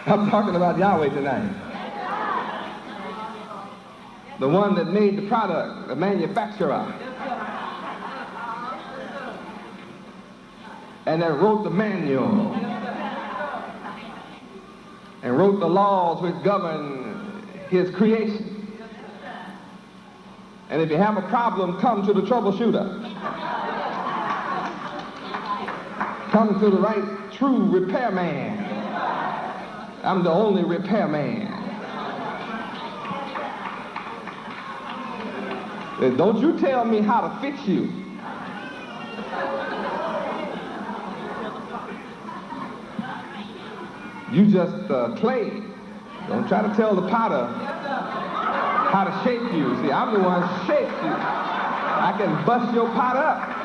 I'm talking about Yahweh tonight. The one that made the product, the manufacturer. And that wrote the manual. And wrote the laws which govern his creation. And if you have a problem, come to the troubleshooter. Come to the right, true repairman. I'm the only repairman. Don't you tell me how to fix you. You just clay. Don't try to tell the potter how to shape you. See, I'm the one who shapes you. I can bust your pot up.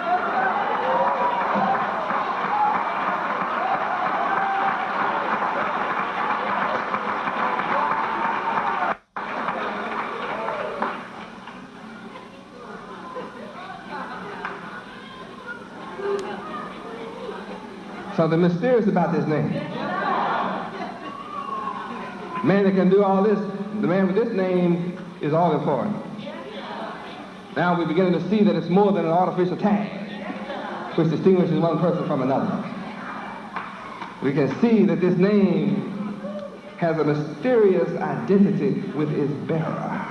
Something mysterious about this name. Man that can do all this, the man with this name is all important. Now we're beginning to see that it's more than an artificial tag which distinguishes one person from another. We can see that this name has a mysterious identity with its bearer.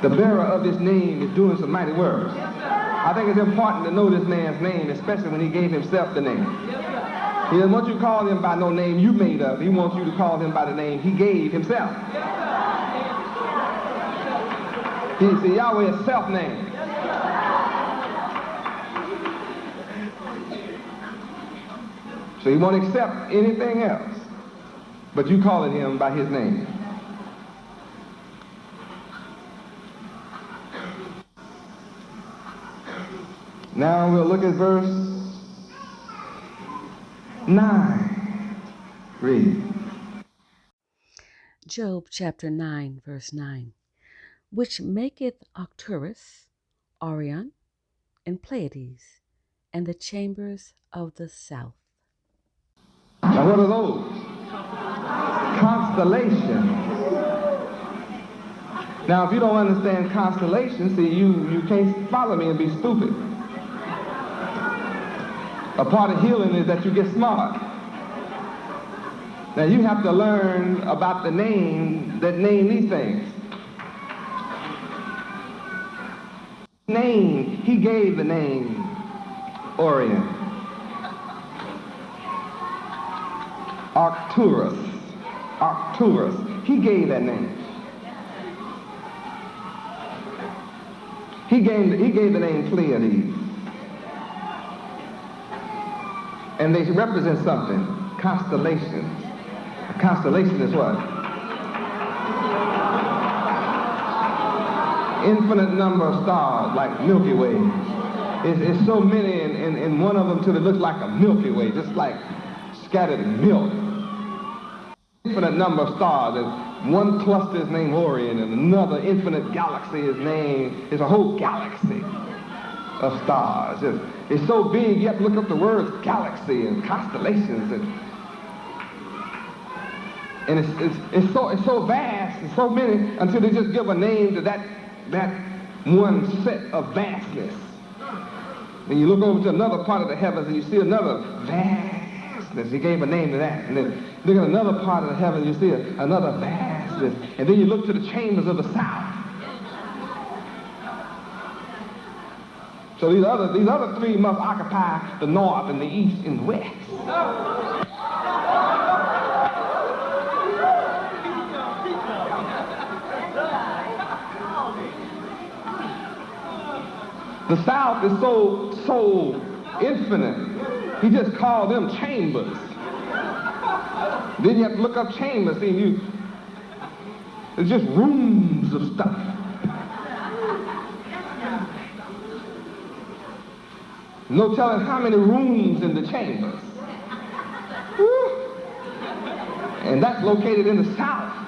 The bearer of this name is doing some mighty works. I think it's important to know this man's name, especially when he gave himself the name. He doesn't want you to call him by no name you made up. He wants you to call him by the name he gave himself. See, Yahweh is self-named. So he won't accept anything else, but you calling him by his name. Now we'll look at verse 9. Read. Job chapter 9, verse 9. Which maketh Arcturus, Orion, and Pleiades, and the chambers of the south. Now what are those? Constellations. Now if you don't understand constellations, see, you can't follow me and be stupid. A part of healing is that you get smart. Now you have to learn about the name that name these things. He gave the name Orion. Arcturus. He gave that name. He gave the name Pleiades. And they represent something. Constellations. A constellation is what? Infinite number of stars, like Milky Way. It's so many in one of them till it looks like a Milky Way, just like scattered milk. Infinite number of stars, and one cluster is named Orion, and another infinite galaxy is named, it's a whole galaxy of stars. It's so big, you have to look up the words galaxy and constellations, and it's so vast, and so many, until they just give a name to that one set of vastness. And you look over to another part of the heavens and you see another vastness. He gave a name to that. And then look at another part of the heavens, you see another vastness. And then you look to the chambers of the south. So these other three must occupy the north and the east and the west. The south is so infinite. He just called them chambers. Then you have to look up chambers. See, it's just rooms of stuff. No telling how many rooms in the chambers. Woo. And that's located in the south.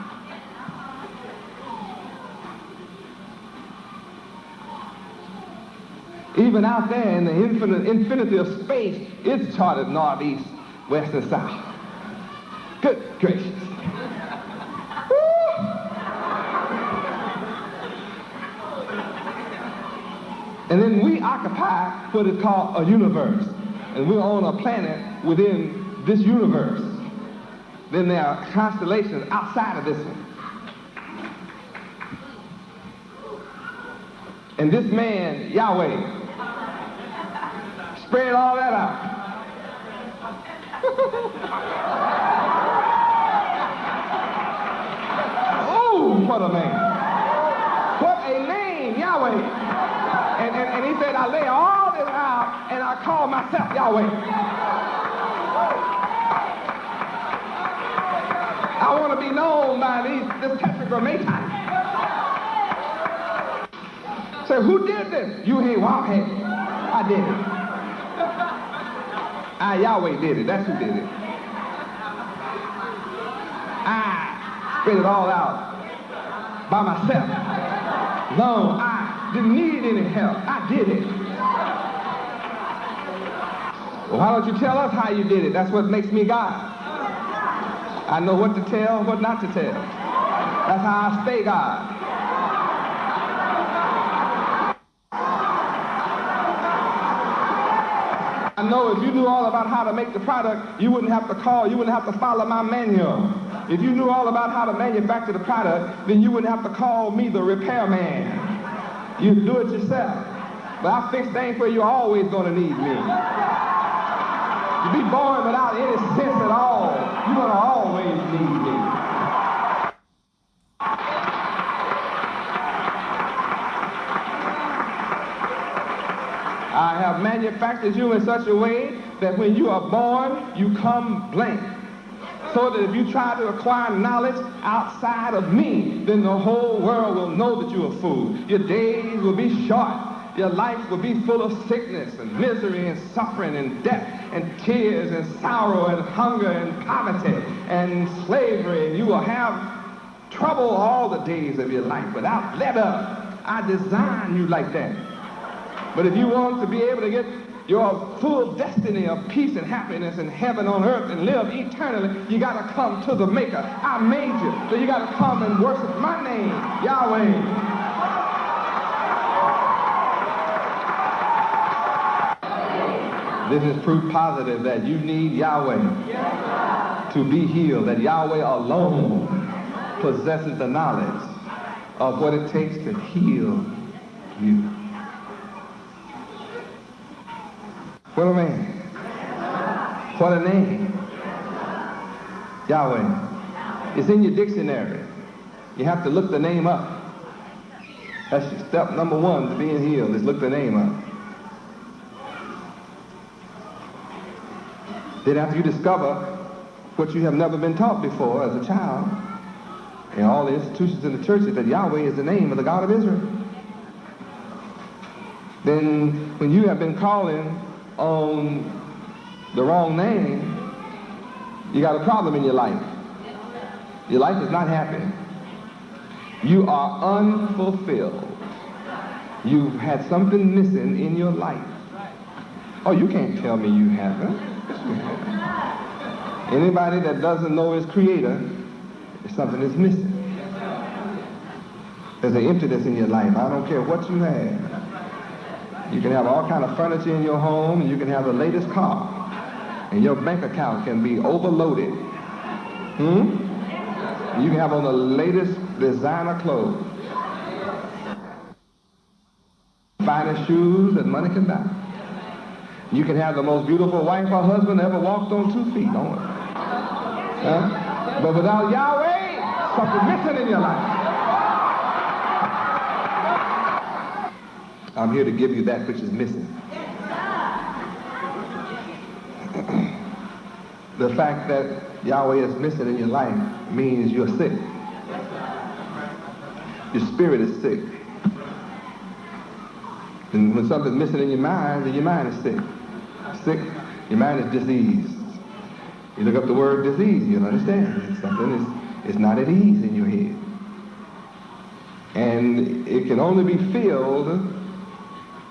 Even out there in the infinity of space, it's charted north, east, west, and south. Good gracious. And then we occupy what is called a universe. And we're on a planet within this universe. Then there are constellations outside of this one. And this man, Yahweh, spread all that out. Oh, what a man. What a name, Yahweh. And he said, I lay all this out and I call myself Yahweh. I want to be known by this tetragrammaton. So who did this? You ain't Wahhead. I did it. Yahweh did it. That's who did it. I spread it all out by myself. No, I didn't need any help. I did it. Well, why don't you tell us how you did it? That's what makes me God. I know what to tell, what not to tell. That's how I stay God. I know if you knew all about how to make the product, you wouldn't have to call, you wouldn't have to follow my manual. If you knew all about how to manufacture the product, then you wouldn't have to call me the repairman. You'd do it yourself. But I fix things where you're always going to need me. To be born without any sense at all, you're going to always need me. I have manufactured you in such a way that when you are born, you come blank. So that if you try to acquire knowledge outside of me, then the whole world will know that you're a fool. Your days will be short. Your life will be full of sickness and misery and suffering and death and tears and sorrow and hunger and poverty and slavery. And you will have trouble all the days of your life without let up. I designed you like that. But if you want to be able to get your full destiny of peace and happiness and heaven on earth and live eternally, you got to come to the Maker. I made you, so you got to come and worship my name, Yahweh. This is proof positive that you need Yahweh to be healed, that Yahweh alone possesses the knowledge of what it takes to heal you. What a man. What a name. Yahweh. It's in your dictionary. You have to look the name up. That's step number one to being healed, is look the name up. Then after you discover what you have never been taught before as a child, in all the institutions in the churches, that Yahweh is the name of the God of Israel. Then when you have been calling on the wrong name, you got a problem in your life. Your life is not happy. You are unfulfilled. You've had something missing in your life. Oh, you can't tell me you haven't. Anybody that doesn't know his creator, something is missing. There's an emptiness in your life. I don't care what you have. You can have all kind of furniture in your home, and you can have the latest car, and your bank account can be overloaded. You can have on the latest designer clothes, finest shoes that money can buy. You can have the most beautiful wife or husband ever walked on 2 feet, don't it? But without Yahweh, something missing in your life. I'm here to give you that which is missing. The fact that Yahweh is missing in your life means you're sick. Your spirit is sick. And when something's missing in your mind, then your mind is sick. Sick, your mind is diseased. You look up the word disease, you'll understand. Something is not at ease in your head. And it can only be filled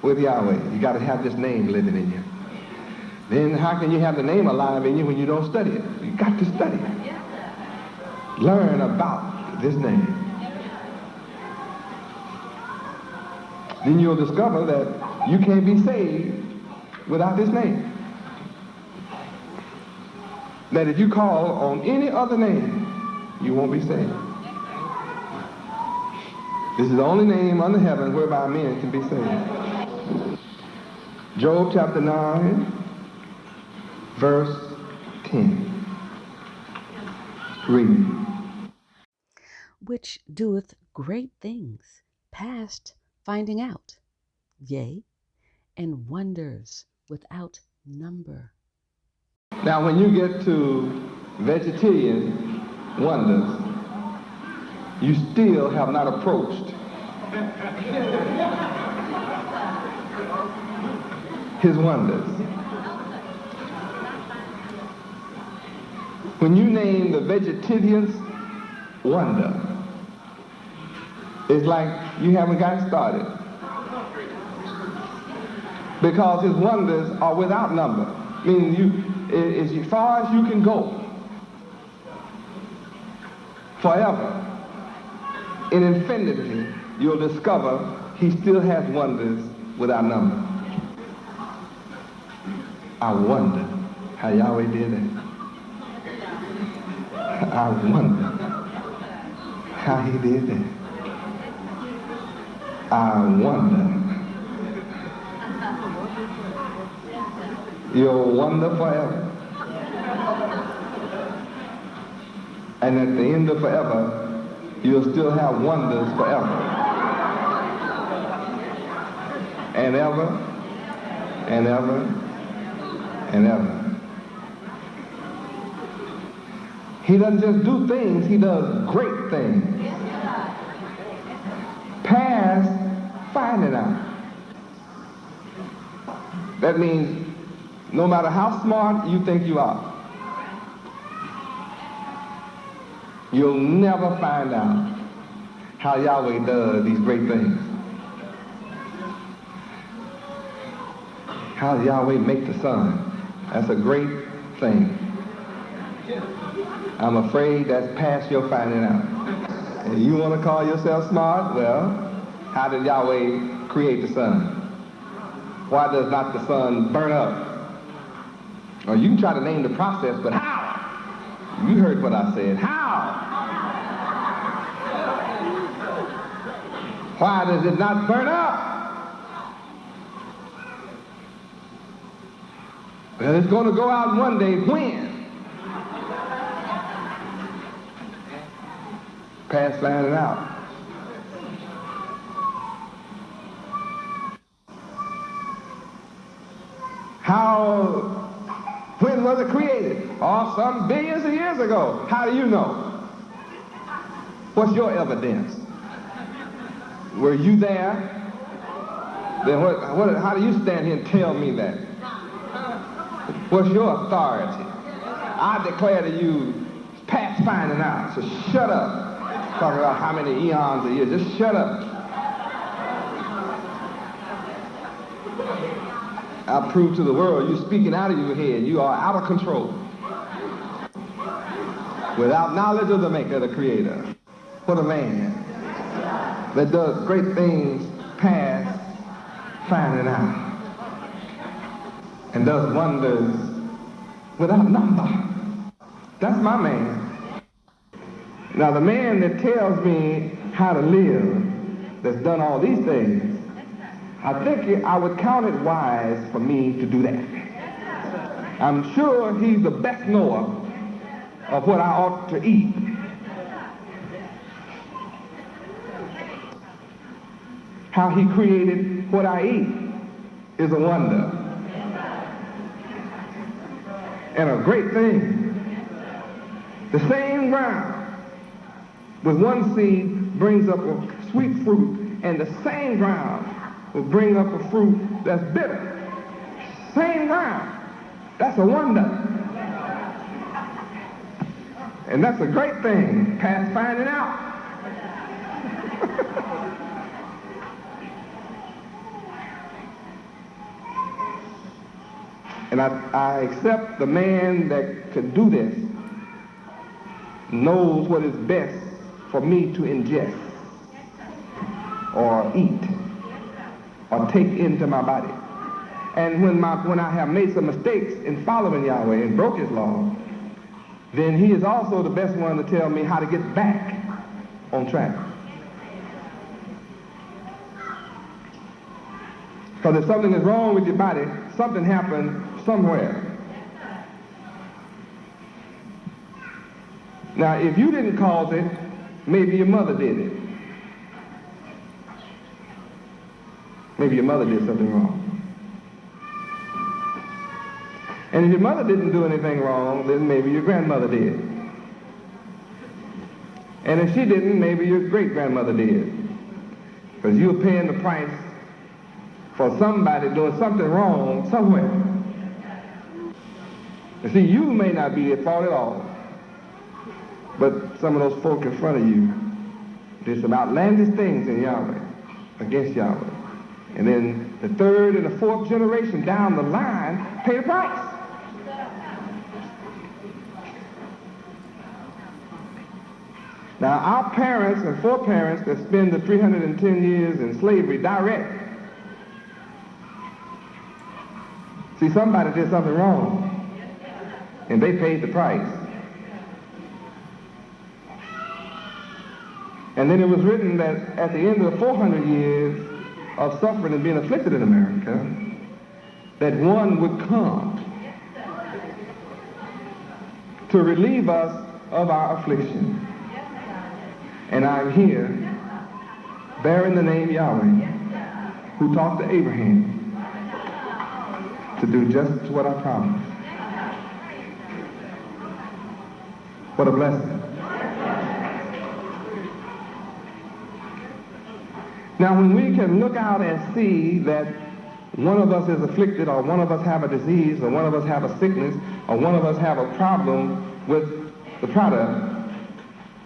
with Yahweh. You got to have this name living in you. Then how can you have the name alive in you when you don't study it? You got to study it. learn about this name. Then you'll discover that you can't be saved without this name. That if you call on any other name, you won't be saved. This is the only name under heaven whereby men can be saved. Job chapter 9, verse 10. Read. Which doeth great things past finding out, yea, and wonders without number. Now, when you get to vegetarian wonders, you still have not approached his wonders. When you name the vegetarian's wonder, it's like you haven't got started. Because his wonders are without number. Meaning as far as you can go. Forever. In infinity, you'll discover he still has wonders without number. I wonder how Yahweh did that. I wonder how he did that. I wonder. You'll wonder forever. And at the end of forever, you'll still have wonders forever. And ever, and ever, and ever. He doesn't just do things, he does great things. Past finding out. That means no matter how smart you think you are, you'll never find out how Yahweh does these great things. How Yahweh make the sun. That's a great thing. I'm afraid that's past your finding out. And you want to call yourself smart? Well, how did Yahweh create the sun? Why does not the sun burn up? Or you can try to name the process, but how? You heard what I said. How? Why does it not burn up? Well, it's going to go out one day. When? Past finding out. When was it created? Oh, some billions of years ago. How do you know? What's your evidence? Were you there? Then how do you stand here and tell me that? What's your authority? I declare to you, it's past finding out, so shut up. Talking about how many eons a year, just shut up. I prove to the world you're speaking out of your head. You are out of control. Without knowledge of the maker, the creator. What a man that does great things past finding out. And does wonders without number. That's my man. Now the man that tells me how to live, that's done all these things, I think I would count it wise for me to do that. I'm sure he's the best knower of what I ought to eat. How he created what I eat is a wonder. And a great thing. The same ground with one seed brings up a sweet fruit, and the same ground will bring up a fruit that's bitter. Same ground. That's a wonder. And that's a great thing, past finding out. And I accept the man that could do this. knows what is best for me to ingest or eat or take into my body. And when I have made some mistakes in following Yahweh and broke his law, then he is also the best one to tell me how to get back on track. Because if something is wrong with your body, something happened somewhere. Now, if you didn't cause it, maybe your mother did it. Maybe your mother did something wrong. And if your mother didn't do anything wrong, then maybe your grandmother did. And if she didn't, maybe your great-grandmother did. Because you were paying the price for somebody doing something wrong somewhere. You see, you may not be at fault at all, but some of those folk in front of you did some outlandish things in Yahweh, against Yahweh. And then the third and the fourth generation down the line pay the price. Now, our parents and foreparents that spend the 310 years in slavery direct, see, somebody did something wrong, and they paid the price. And then it was written that at the end of the 400 years of suffering and being afflicted in America, that one would come to relieve us of our affliction. And I'm here bearing the name Yahweh, who talked to Abraham to do just what I promised. What a blessing. Now, when we can look out and see that one of us is afflicted, or one of us have a disease, or one of us have a sickness, or one of us have a problem with the product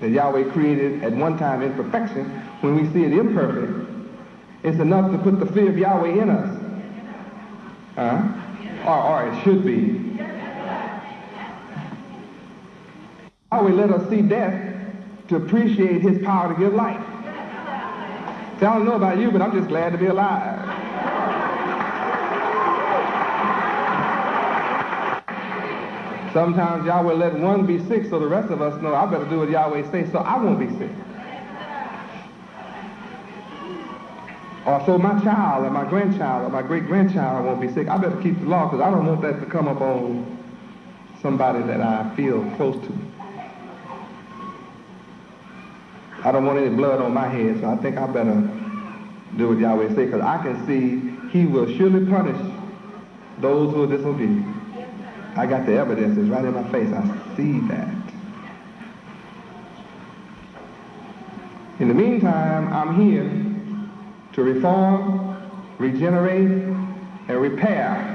that Yahweh created at one time in perfection, when we see it imperfect, it's enough to put the fear of Yahweh in us. Or it should be. Yahweh let us see death to appreciate his power to give life. See, I don't know about you, but I'm just glad to be alive. Sometimes Yahweh let one be sick so the rest of us know I better do what Yahweh says so I won't be sick. Or so my child or my grandchild or my great-grandchild won't be sick. I better keep the law because I don't want that to come up on somebody that I feel close to. I don't want any blood on my head, so I think I better do what Yahweh says, because I can see he will surely punish those who are disobedient. I got the evidence, it's right in my face. I see that. In the meantime, I'm here to reform, regenerate, and repair.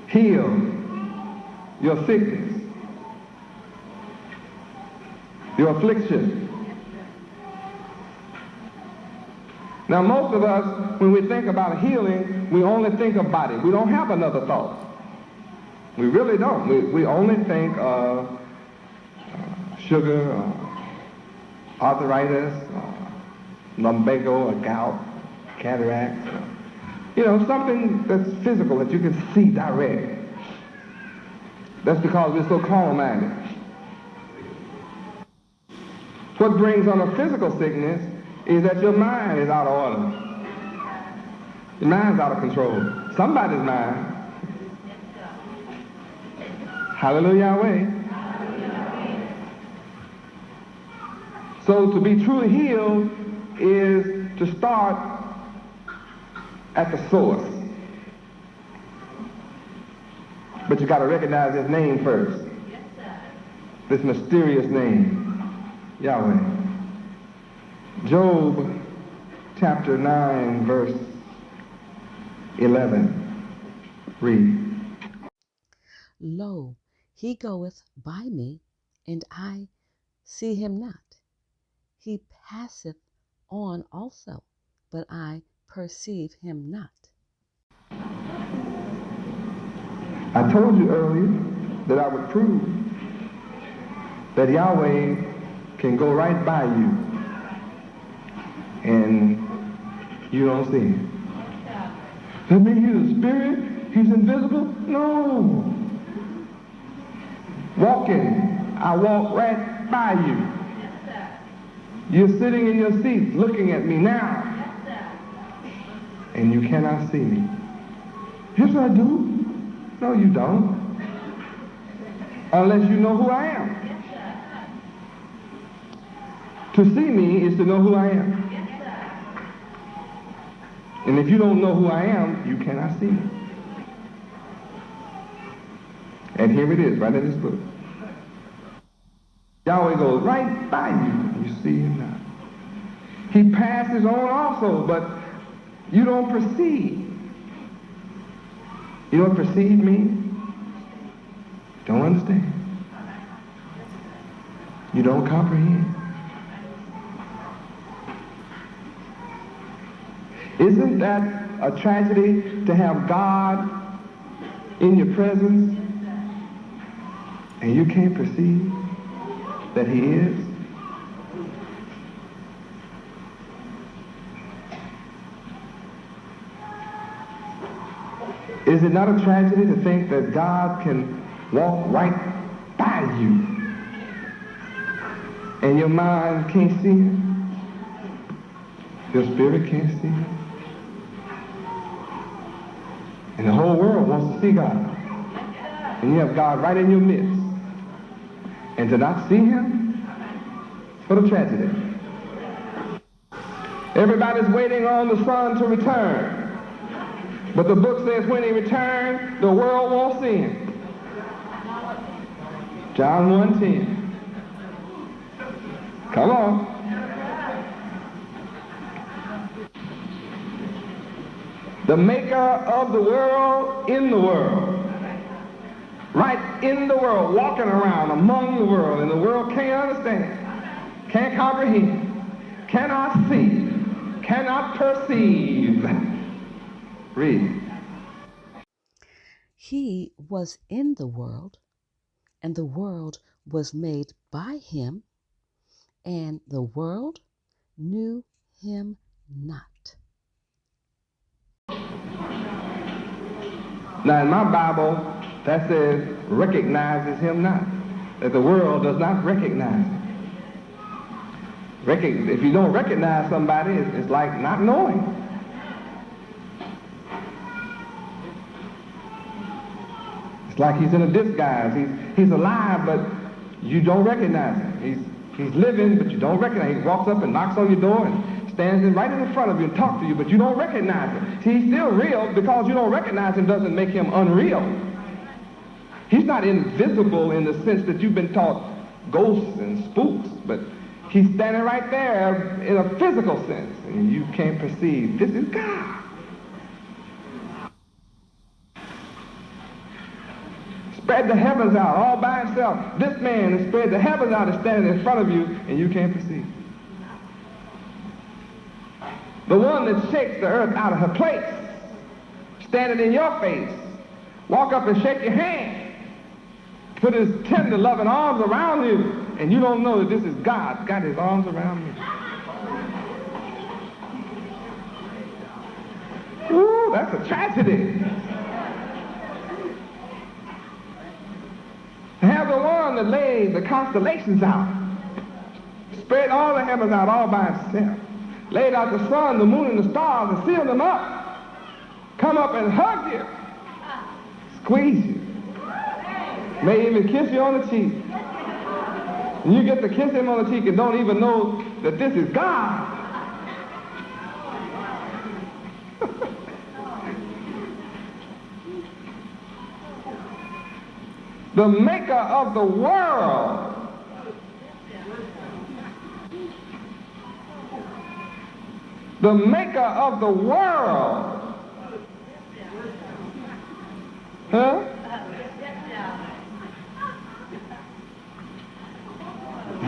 Heal your sickness, your affliction. Now, most of us, when we think about healing, we only think of body. We don't have another thought. We really don't. We only think of sugar, arthritis, lumbago, or gout, cataracts. Something that's physical that you can see direct. That's because we're so carnal-minded. What brings on a physical sickness is that your mind is out of order. Your mind's out of control. Somebody's mind. Hallelujah, Yahweh. So to be truly healed is to start at the source. But you got to recognize his name first. This mysterious name, Yahweh. Job chapter 9, verse 11. Read. Lo, he goeth by me, and I see him not. He passeth on also, but I perceive him not. I told you earlier that I would prove that Yahweh can go right by you and you don't see him. That means he's a spirit, he's invisible? No. Walking, I walk right by you. You're sitting in your seat looking at me now, and you cannot see me. Yes, I do. No, you don't. Unless you know who I am. To see me is to know who I am. And if you don't know who I am, you cannot see me. And here it is, right in this book. Yahweh goes right by you. You see him not. He passes on also, but you don't perceive. You don't perceive me. Don't understand. You don't comprehend. Isn't that a tragedy to have God in your presence and you can't perceive that he is? Is it not a tragedy to think that God can walk right by you and your mind can't see him? Your spirit can't see him? And the whole world wants to see God. And you have God right in your midst. And to not see him, what a tragedy. Everybody's waiting on the Son to return. But the book says when he returns, the world won't see him. John 1:10. Come on. The maker of the world in the world. Right in the world, walking around among the world, and the world can't understand, can't comprehend, cannot see, cannot perceive. Read. He was in the world, and the world was made by him, and the world knew him not. Now in my Bible, that says recognizes him not. That the world does not recognize him. If you don't recognize somebody, it's like not knowing. It's like he's in a disguise. He's alive, but you don't recognize him. He's living, but you don't recognize him. He walks up and knocks on your door and stands right in front of you and talks to you, but you don't recognize him. See, he's still real. Because you don't recognize him doesn't make him unreal. He's not invisible in the sense that you've been taught ghosts and spooks, but he's standing right there in a physical sense, and you can't perceive this is God. Spread the heavens out all by himself. This man has spread the heavens out and standing in front of you, and you can't perceive. The one that shakes the earth out of her place, standing in your face, walk up and shake your hand, put his tender, loving arms around you, and you don't know that this is God. Got his arms around you. Ooh, that's a tragedy. To have the one that laid the constellations out, spread all the heavens out all by himself, laid out the sun, the moon, and the stars, and sealed them up, come up and hug you, squeeze you, may even kiss you on the cheek. And you get to kiss him on the cheek and don't even know that this is God. The maker of the world. The maker of the world. Huh?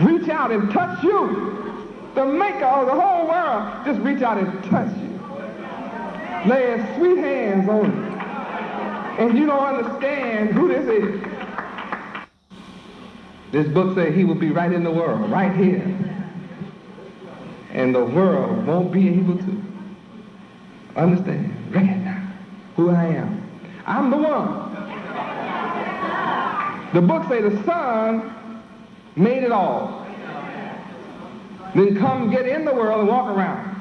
Reach out and touch you. The maker of the whole world. Just reach out and touch you. Lay his sweet hands on you. And you don't understand who this is. This book says he will be right in the world, right here. And the world won't be able to understand, recognize who I am. I'm the one. The book says the Son made it all. Then come get in the world and walk around.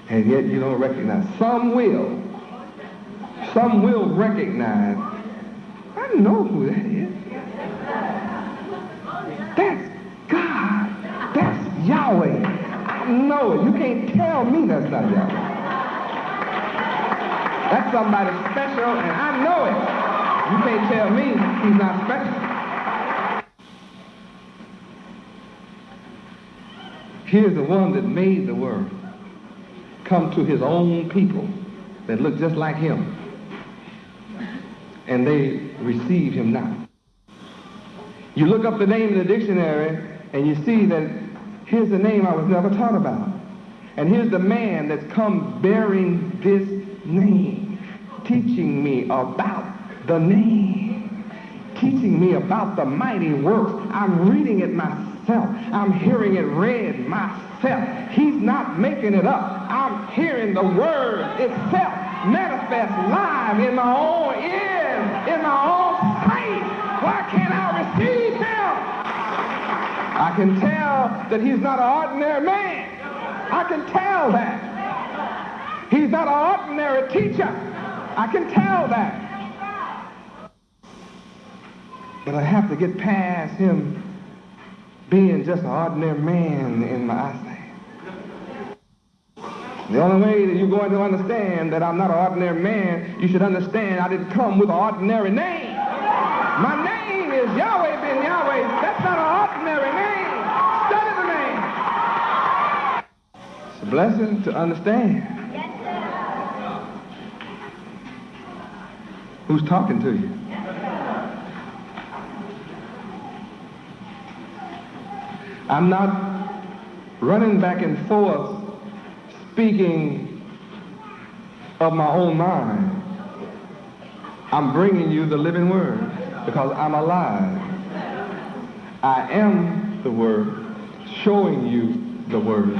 And yet you don't recognize. Some will recognize. I know who that is. That's God. That's Yahweh. I know it. You can't tell me that's not Yahweh. That's somebody special, and I know it. You can't tell me he's not special. Here's the one that made the world come to his own people that look just like him, and they receive him not. You look up the name in the dictionary and you see that here's the name I was never taught about, and here's the man that's come bearing this name, teaching me about the name, teaching me about the mighty works. I'm reading it myself. I'm hearing it read myself. He's not making it up. I'm hearing the word itself manifest live in my own ears, in my own sight. Why can't I receive him? I can tell that he's not an ordinary man. I can tell that. He's not an ordinary teacher. I can tell that. But I have to get past him being just an ordinary man in my eyesight. The only way that you're going to understand that I'm not an ordinary man, you should understand I didn't come with an ordinary name. My name is Yahweh Ben Yahweh. That's not an ordinary name. Study the name. It's a blessing to understand. Who's talking to you? I'm not running back and forth speaking of my own mind. I'm bringing you the living word because I'm alive. I am the word, showing you the word,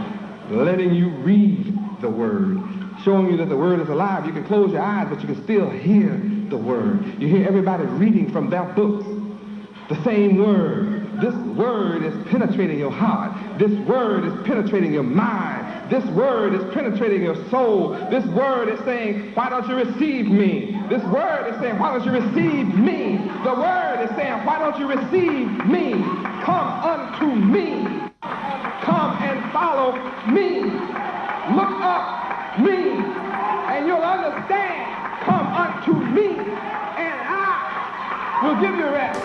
letting you read the word, showing you that the word is alive. You can close your eyes, but you can still hear the word. You hear everybody reading from their books the same word. This word is penetrating your heart. This word is penetrating your mind. This word is penetrating your soul. This word is saying, why don't you receive me? This word is saying, why don't you receive me? The word is saying, why don't you receive me? Come unto me. Come and follow me. Look up me, and you'll understand. Come unto me, and I will give you rest.